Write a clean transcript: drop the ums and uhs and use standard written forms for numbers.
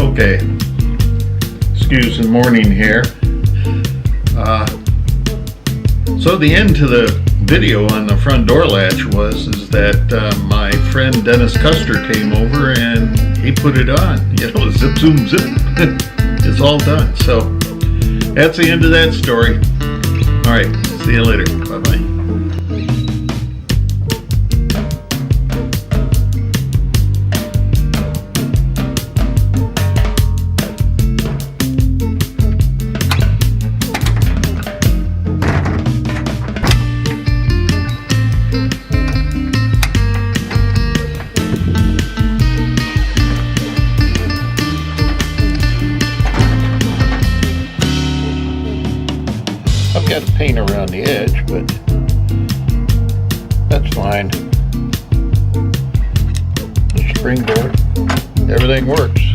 Okay, excuse the morning here. So the end to the video on the front door latch is that my friend Dennis Custer came over and he put it on. You know, zip, zoom, zip. It's all done. So that's the end of that story. All right, see you later. Bye-bye. I've got to paint around the edge, but that's fine. The springboard, everything works.